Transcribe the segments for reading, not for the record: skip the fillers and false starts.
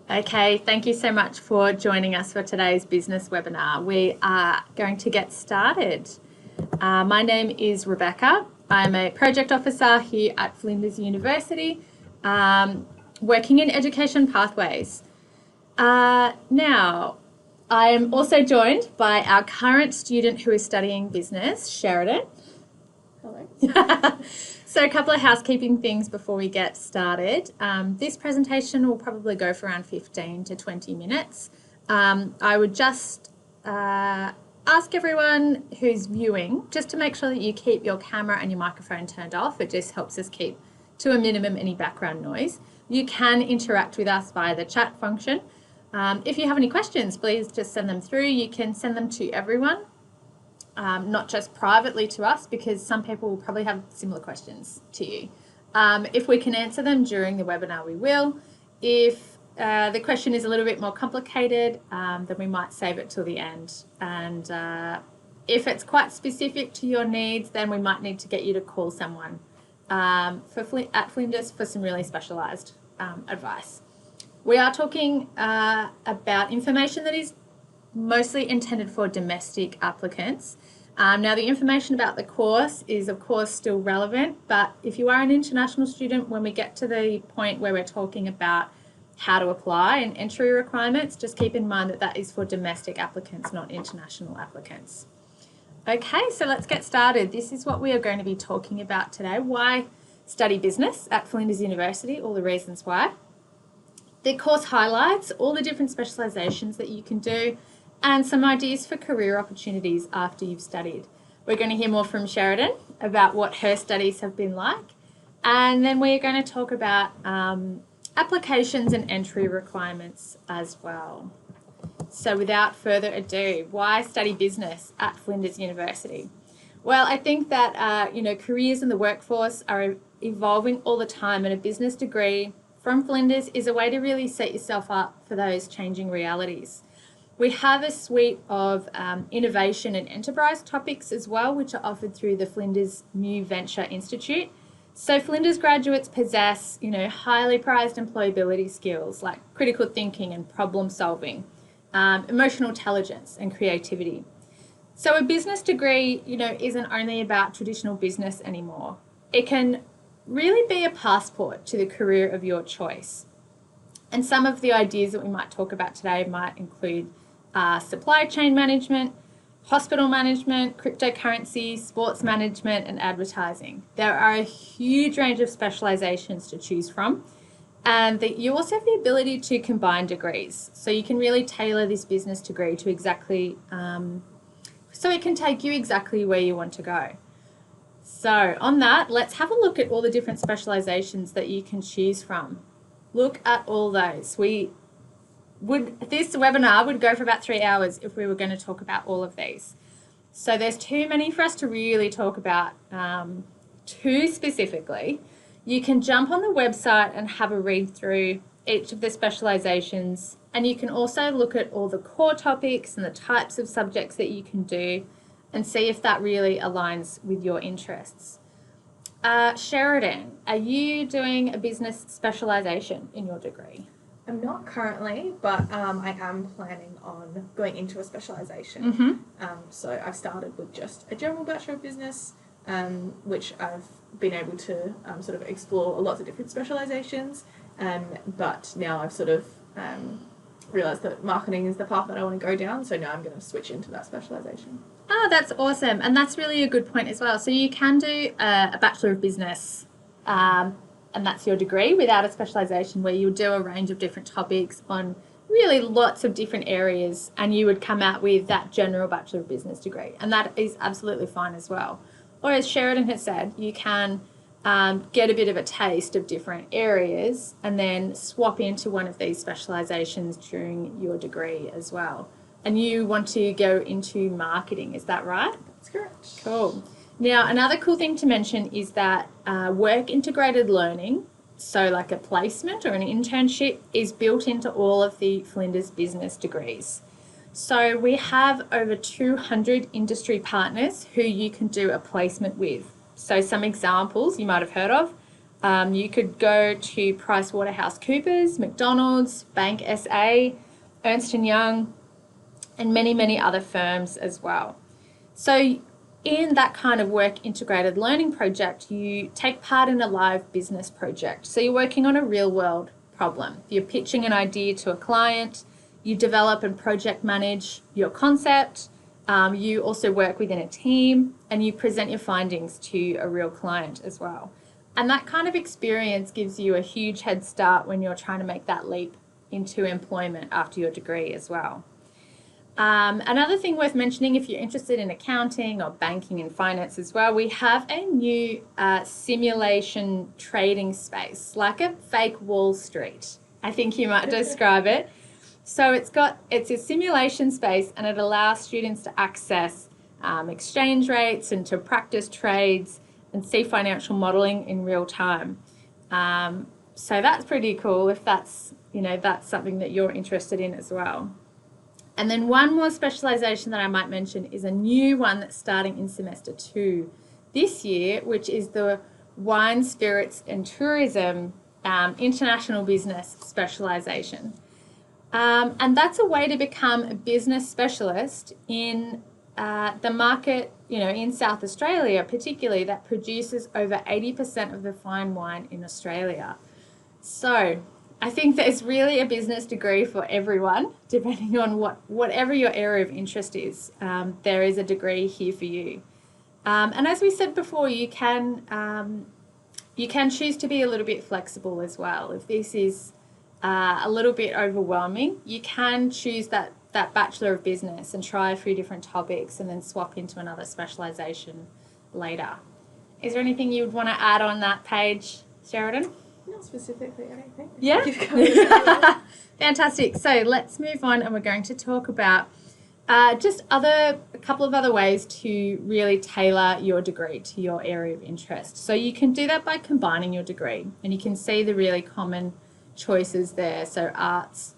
Okay, thank you so much for joining us for today's business webinar. We are going to get started. My name is Rebecca. I'm a project officer here at Flinders University, working in education pathways. Now, I am also joined by our current student who is studying business, Sheridan. Hello. So a couple of housekeeping things before we get started. This presentation will probably go for around 15 to 20 minutes. I would just ask everyone who's viewing just to make sure that you keep your camera and your microphone turned off. It just helps us keep to a minimum any background noise. You can interact with us via the chat function. If you have any questions, please just send them through. You can send them to everyone. Not just privately to us, because some people will probably have similar questions to you. If we can answer them during the webinar, we will. If the question is a little bit more complicated, then we might save it till the end. And if it's quite specific to your needs, then we might need to get you to call someone at Flinders for some really specialised advice. We are talking about information that is mostly intended for domestic applicants. Now, the information about the course is, of course, still relevant, but if you are an international student, when we get to the point where we're talking about how to apply and entry requirements, just keep in mind that that is for domestic applicants, not international applicants. Okay, so let's get started. This is what we are going to be talking about today. Why study business at Flinders University, all the reasons why. The course highlights all the different specialisations that you can do and some ideas for career opportunities after you've studied. We're going to hear more from Sheridan about what her studies have been like, and then we're going to talk about applications and entry requirements as well. So without further ado, why study business at Flinders University? Well, I think that careers in the workforce are evolving all the time, and a business degree from Flinders is a way to really set yourself up for those changing realities. We have a suite of innovation and enterprise topics as well, which are offered through the Flinders New Venture Institute. So Flinders graduates possess, highly prized employability skills like critical thinking and problem solving, emotional intelligence and creativity. So a business degree, isn't only about traditional business anymore. It can really be a passport to the career of your choice. And some of the ideas that we might talk about today might include supply chain management, hospital management, cryptocurrency, sports management, and advertising. There are a huge range of specialisations to choose from, and that you also have the ability to combine degrees. So you can really tailor this business degree to exactly, so it can take you exactly where you want to go. So on that, let's have a look at all the different specialisations that you can choose from. Look at all those. This webinar would go for about 3 hours if we were going to talk about all of these. So there's too many for us to really talk about too specifically. You can jump on the website and have a read through each of the specialisations, and you can also look at all the core topics and the types of subjects that you can do and see if that really aligns with your interests. Sheridan, are you doing a business specialisation in your degree? I'm not currently, but I am planning on going into a specialisation. So I've started with just a general Bachelor of Business, which I've been able to sort of explore lots of different specialisations, but now I've sort of realised that marketing is the path that I want to go down, so now I'm going to switch into that specialisation. Oh, that's awesome. And that's really a good point as well. So you can do a Bachelor of Business and that's your degree without a specialisation, where you do a range of different topics on really lots of different areas, and you would come out with that general Bachelor of Business degree, and that is absolutely fine as well. Or as Sheridan has said, you can get a bit of a taste of different areas and then swap into one of these specialisations during your degree as well. And you want to go into marketing, is that right? That's correct. Cool. Now, another cool thing to mention is that work integrated learning, so like a placement or an internship, is built into all of the Flinders business degrees. So we have over 200 industry partners who you can do a placement with. So some examples you might have heard of You could go to PricewaterhouseCoopers, McDonald's, Bank SA, Ernst & Young, and many, many other firms as well. So in that kind of work integrated learning project, you take part in a live business project. So you're working on a real world problem. You're pitching an idea to a client, you develop and project manage your concept, you also work within a team, and you present your findings to a real client as well. And that kind of experience gives you a huge head start when you're trying to make that leap into employment after your degree as well. Another thing worth mentioning, if you're interested in accounting or banking and finance as well, we have a new simulation trading space, like a fake Wall Street, I think you might describe it. So it's a simulation space, and it allows students to access exchange rates and to practice trades and see financial modelling in real time. So that's pretty cool if that's something that you're interested in as well. And then one more specialisation that I might mention is a new one that's starting in semester 2 this year, which is the Wine, Spirits and Tourism International Business Specialisation. And that's a way to become a business specialist in the market, in South Australia particularly, that produces over 80% of the fine wine in Australia. So I think there's really a business degree for everyone, depending on whatever your area of interest is. There is a degree here for you. And as we said before, you can choose to be a little bit flexible as well. If this is a little bit overwhelming, you can choose that Bachelor of Business and try a few different topics and then swap into another specialisation later. Is there anything you would want to add on that page, Sheridan? Not specifically, I don't think. Yeah? Fantastic. So let's move on, and we're going to talk about just a couple of other ways to really tailor your degree to your area of interest. So you can do that by combining your degree, and you can see the really common choices there. So arts,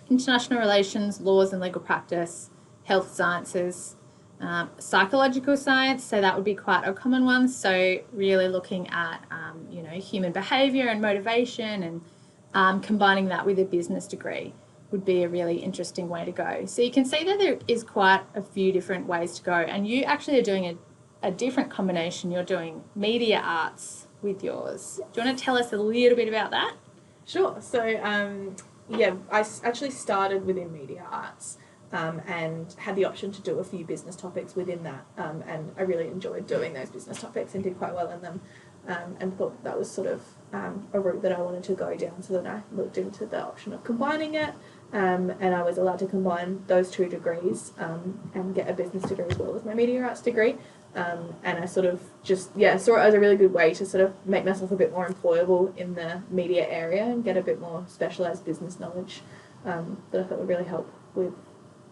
international relations, laws and legal practice, health sciences, psychological science, so that would be quite a common one. So really looking at human behaviour and motivation, and combining that with a business degree would be a really interesting way to go. So you can see that there is quite a few different ways to go, and you actually are doing a different combination. You're doing media arts with yours. Do you want to tell us a little bit about that? Sure. So I actually started within media arts. And had the option to do a few business topics within that, and I really enjoyed doing those business topics and did quite well in them, and thought that was sort of a route that I wanted to go down. So then I looked into the option of combining it, and I was allowed to combine those two degrees and get a business degree as well as my media arts degree, and I sort of saw it as a really good way to sort of make myself a bit more employable in the media area and get a bit more specialised business knowledge that I thought would really help with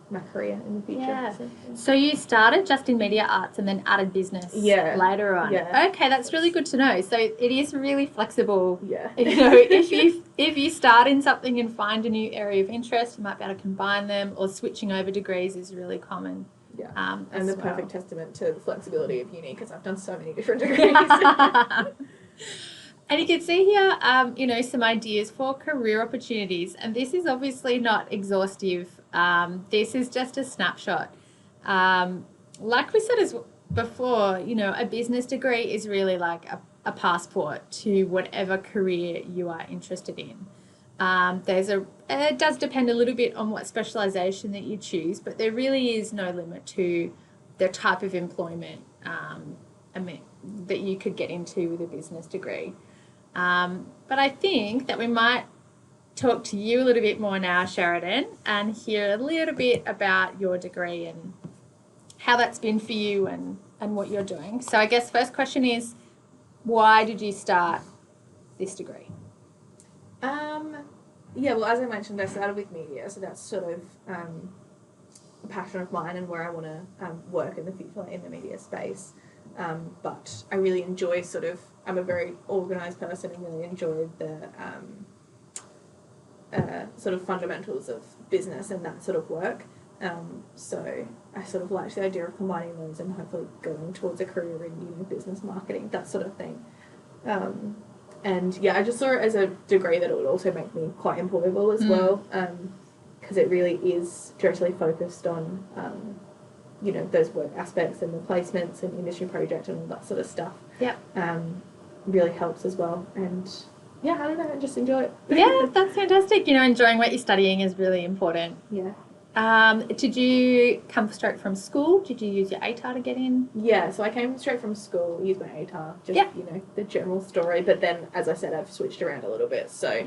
my career in the future. Yeah. So you started just in media arts and then added business later on. Yeah. Okay, that's really good to know. So it is really flexible. Yeah. If you start in something and find a new area of interest, you might be able to combine them, or switching over degrees is really common. Yeah. And the perfect testament to the flexibility of uni, because I've done so many different degrees. And you can see here, some ideas for career opportunities. And this is obviously not exhaustive. This is just a snapshot. Like we said before, a business degree is really like a passport to whatever career you are interested in. It does depend a little bit on what specialisation that you choose, but there really is no limit to the type of employment that you could get into with a business degree. But I think that we might talk to you a little bit more now, Sheridan, and hear a little bit about your degree and how that's been for you and what you're doing. So I guess first question is, why did you start this degree? Well, as I mentioned, I started with media, so that's sort of a passion of mine and where I want to work in the future in the media space. But I really enjoy I'm a very organised person and really enjoy the sort of fundamentals of business and that sort of work. So I sort of liked the idea of combining those and hopefully going towards a career in business marketing, that sort of thing. And yeah, I just saw it as a degree that it would also make me quite employable as well, because it really is directly focused on, you know, those work aspects and the placements and industry project and all that sort of stuff. Yep. Really helps as well. And yeah, I don't know, I just enjoy it. Yeah, that's fantastic. You know, enjoying what you're studying is really important. Yeah. Did you come straight from school? Did you use your ATAR to get in? Yeah, so I came straight from school, used my ATAR, just, you know, the general story. But then, as I said, I've switched around a little bit. So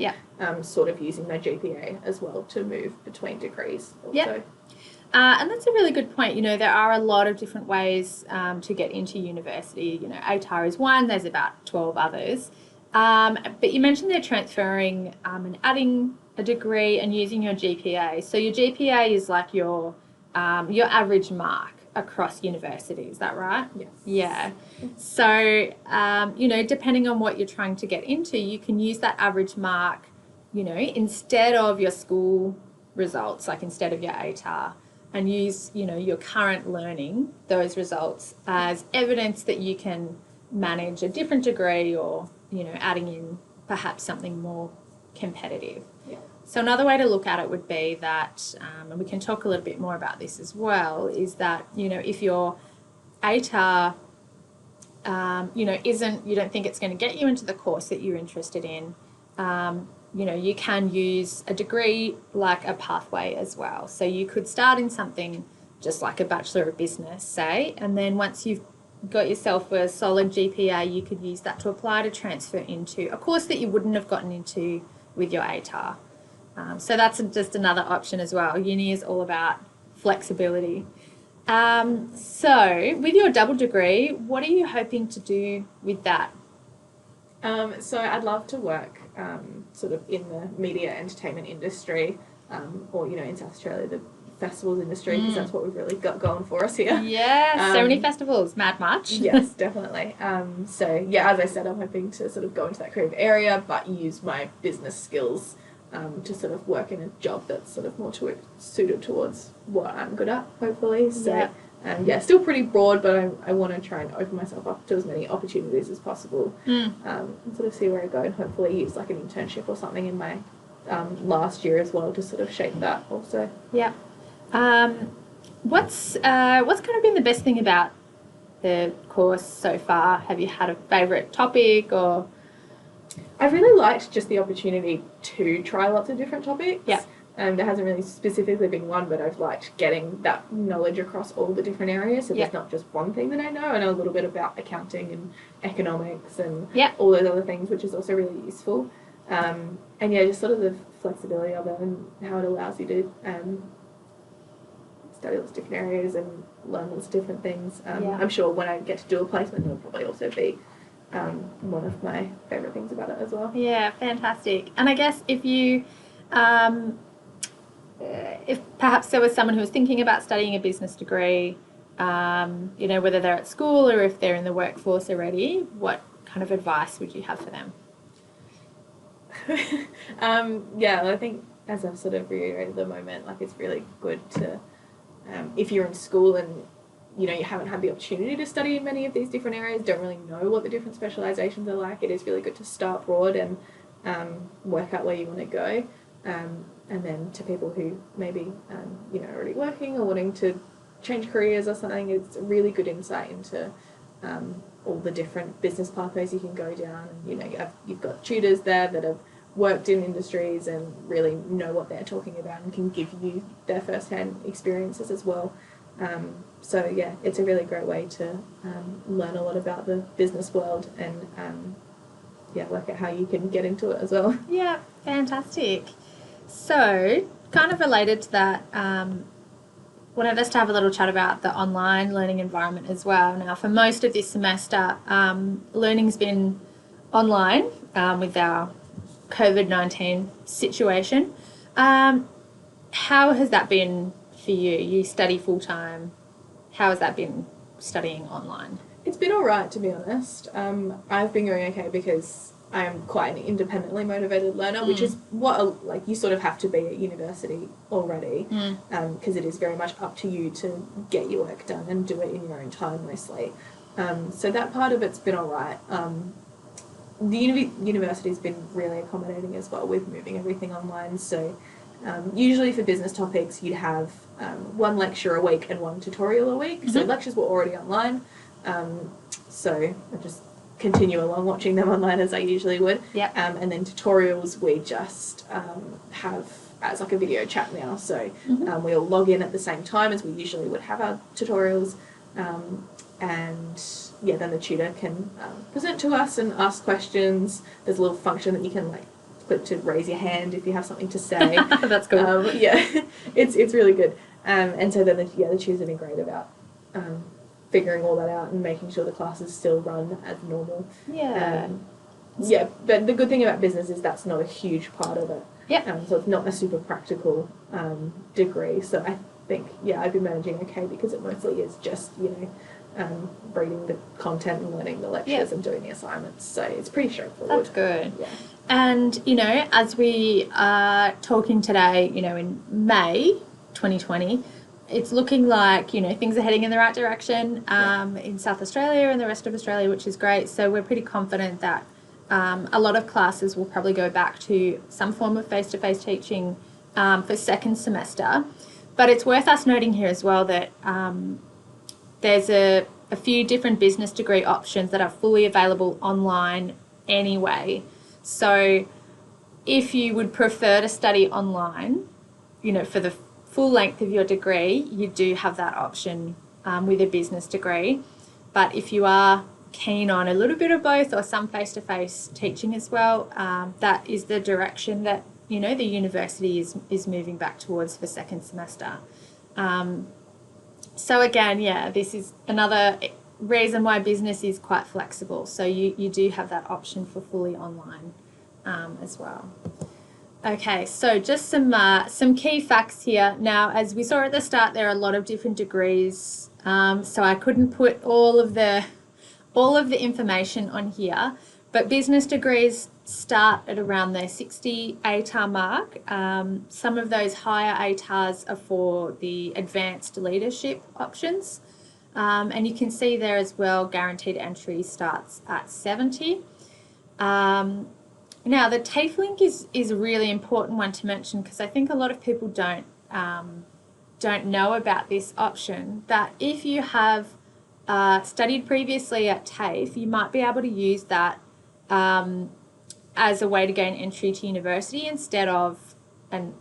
sort of using my GPA as well to move between degrees also. Yeah. And that's a really good point. You know, there are a lot of different ways to get into university. You know, ATAR is one, there's about 12 others. But you mentioned they're transferring and adding a degree and using your GPA. So your GPA is like your average mark across universities, is that right? Yes. Yeah. So, you know, depending on what you're trying to get into, you can use that average mark, you know, instead of your school results, like instead of your ATAR, and use, you know, your current learning, those results, as evidence that you can manage a different degree or, you know, adding in perhaps something more competitive. Yeah. So another way to look at it would be that, and we can talk a little bit more about this as well, is that, you know, if your ATAR, you know, you don't think it's going to get you into the course that you're interested in, you know, you can use a degree like a pathway as well. So you could start in something just like a Bachelor of Business, say, and then once you've got yourself a solid GPA, you could use that to apply to transfer into a course that you wouldn't have gotten into with your ATAR. So that's just another option as well. Uni is all about flexibility. So with your double degree, what are you hoping to do with that? So I'd love to work sort of in the media entertainment industry, or, you know, in South Australia, the festivals industry, because that's what we've really got going for us here. Yeah, so many festivals. Mad March. Yes, definitely. So yeah, as I said, I'm hoping to sort of go into that creative area, but use my business skills to sort of work in a job that's sort of more suited towards what I'm good at, hopefully. So yeah, still pretty broad, but I want to try and open myself up to as many opportunities as possible, and sort of see where I go, and hopefully use like an internship or something in my last year as well to sort of shape that also. Yeah. What's kind of been the best thing about the course so far? Have you had a favourite topic or? I've really liked just the opportunity to try lots of different topics. Yeah. There hasn't really specifically been one, but I've liked getting that knowledge across all the different areas. So there's not just one thing that I know. I know a little bit about accounting and economics and all those other things, which is also really useful. And yeah, just sort of the flexibility of it and how it allows you to study lots of different areas and learn lots of different things. I'm sure when I get to do a placement, it'll probably also be one of my favourite things about it as well. Yeah, fantastic. And I guess if you, if perhaps there was someone who was thinking about studying a business degree, you know, whether they're at school or if they're in the workforce already, what kind of advice would you have for them? Yeah, I think as I've sort of reiterated at the moment, like it's really good to, if you're in school and, you know, you haven't had the opportunity to study in many of these different areas, don't really know what the different specialisations are like, it is really good to start broad and work out where you want to go. And then to people who maybe, you know, already working or wanting to change careers or something, it's a really good insight into all the different business pathways you can go down. And, you know, you've got tutors there that have worked in industries and really know what they're talking about and can give you their first-hand experiences as well. So yeah, it's a really great way to learn a lot about the business world and yeah, work out how you can get into it as well. Yeah, fantastic. So, kind of related to that, wanted us to have a little chat about the online learning environment as well. Now, for most of this semester, learning's been online with our COVID-19 situation. How has that been for you? You study full-time. How has that been studying online? It's been all right, to be honest. I've been going okay because I am quite an independently motivated learner, which is what like you sort of have to be at university already, because it is very much up to you to get your work done and do it in your own time mostly. So that part of it's been all right. the university's been really accommodating as well with moving everything online. So usually for business topics, you'd have one lecture a week and one tutorial a week. So lectures were already online. So I just continue along watching them online as I usually would. Yep. And then tutorials we just have as like a video chat now. So we all log in at the same time as we usually would have our tutorials. And yeah, then the tutor can present to us and ask questions. There's a little function that you can like click to raise your hand if you have something to say. That's cool. Yeah, it's really good. And so then the tutors have been great about figuring all that out and making sure the classes still run as normal. Yeah. Yeah, but the good thing about business is that's not a huge part of it. Yeah. So it's not a super practical degree. So I think, yeah, I'd be managing okay because it mostly is just, reading the content and learning the lectures and doing the assignments. So it's pretty straightforward. That's good. Yeah. And, as we are talking today, in May 2020, it's looking like, things are heading in the right direction in South Australia and the rest of Australia, which is great. So we're pretty confident that a lot of classes will probably go back to some form of face-to-face teaching for second semester. But it's worth us noting here as well that there's a few different business degree options that are fully available online anyway. So if you would prefer to study online, for the full length of your degree, you do have that option with a business degree. But if you are keen on a little bit of both or some face-to-face teaching as well, that is the direction that, the university is moving back towards for second semester. So again, this is another reason why business is quite flexible. So you do have that option for fully online as well. Okay, so just some key facts here. Now, as we saw at the start, there are a lot of different degrees. So I couldn't put all of the information on here, but business degrees start at around the 60 ATAR mark. Some of those higher ATARs are for the advanced leadership options. And you can see there as well, guaranteed entry starts at 70. Now, the TAFE link is a really important one to mention because I think a lot of people don't know about this option, that if you have studied previously at TAFE, you might be able to use that as a way to gain entry to university instead of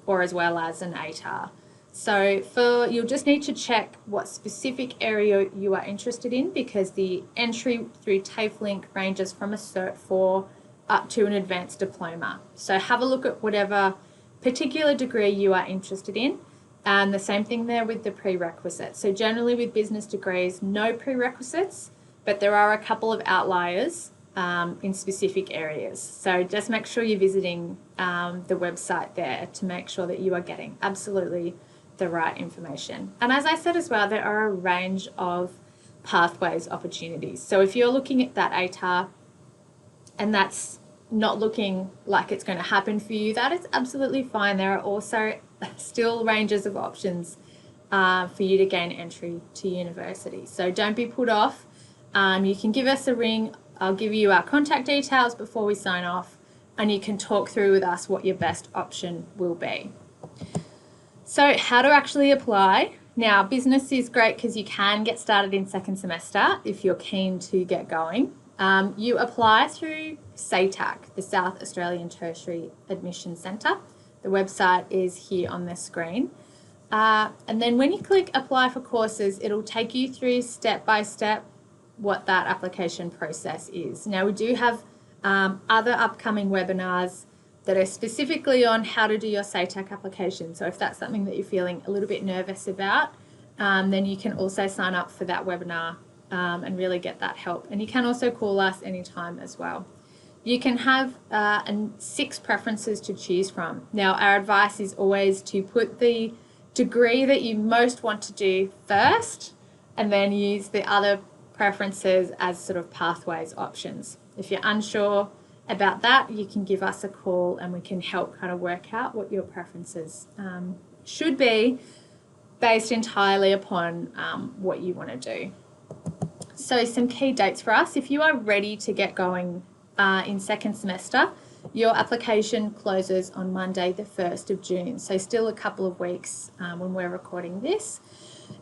or as well as an ATAR. So you'll just need to check what specific area you are interested in because the entry through TAFE link ranges from a Cert 4 up to an advanced diploma. So have a look at whatever particular degree you are interested in. And the same thing there with the prerequisites. So generally with business degrees, no prerequisites, but there are a couple of outliers in specific areas. So just make sure you're visiting the website there to make sure that you are getting absolutely the right information. And as I said as well, there are a range of pathways opportunities. So if you're looking at that ATAR and that's not looking like it's going to happen for you, that is absolutely fine. There are also still ranges of options for you to gain entry to university. So don't be put off. You can give us a ring. I'll give you our contact details before we sign off and you can talk through with us what your best option will be. So how to actually apply. Now, business is great because you can get started in second semester if you're keen to get going. You apply through SATAC, the South Australian Tertiary Admission Centre. The website is here on the screen. And then when you click apply for courses, it'll take you through step by step what that application process is. Now, we do have other upcoming webinars that are specifically on how to do your SATAC application. So if that's something that you're feeling a little bit nervous about, then you can also sign up for that webinar and really get that help. And you can also call us anytime as well. You can have 6 preferences to choose from. Now, our advice is always to put the degree that you most want to do first and then use the other preferences as sort of pathways options. If you're unsure about that, you can give us a call and we can help kind of work out what your preferences should be based entirely upon what you want to do. So some key dates for us. If you are ready to get going in second semester, your application closes on Monday the 1st of June, so still a couple of weeks when we're recording this.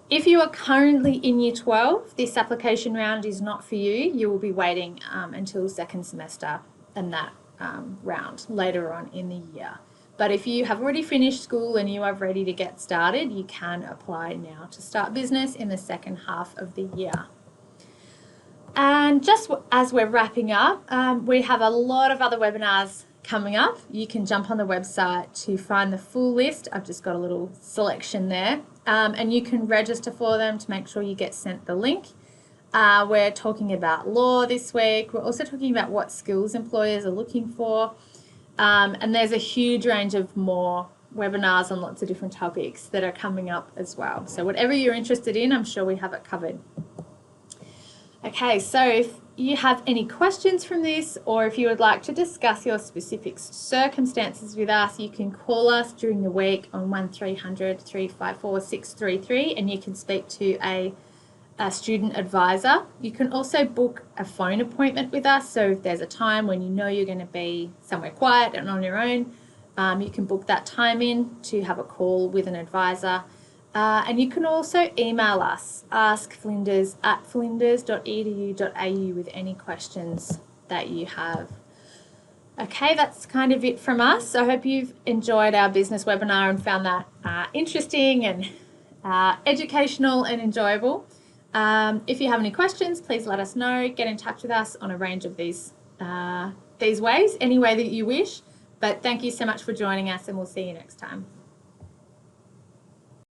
If you are currently in Year 12, this application round is not for you. You will be waiting until second semester and that round later on in the year. But if you have already finished school and you are ready to get started, you can apply now to start business in the second half of the year. And just as we're wrapping up, we have a lot of other webinars coming up. You can jump on the website to find the full list. I've just got a little selection there. And you can register for them to make sure you get sent the link. We're talking about law this week. We're also talking about what skills employers are looking for. And there's a huge range of more webinars on lots of different topics that are coming up as well. So whatever you're interested in, I'm sure we have it covered. Okay, so if you have any questions from this, or if you would like to discuss your specific circumstances with us, you can call us during the week on 1300 354 633 and you can speak to a student advisor. You can also book a phone appointment with us, so if there's a time when you know you're going to be somewhere quiet and on your own, you can book that time in to have a call with an advisor. And you can also email us, askflinders@flinders.edu.au with any questions that you have. Okay, that's kind of it from us. I hope you've enjoyed our business webinar and found that interesting and educational and enjoyable. If you have any questions, please let us know. Get in touch with us on a range of these ways, any way that you wish. But thank you so much for joining us, and we'll see you next time.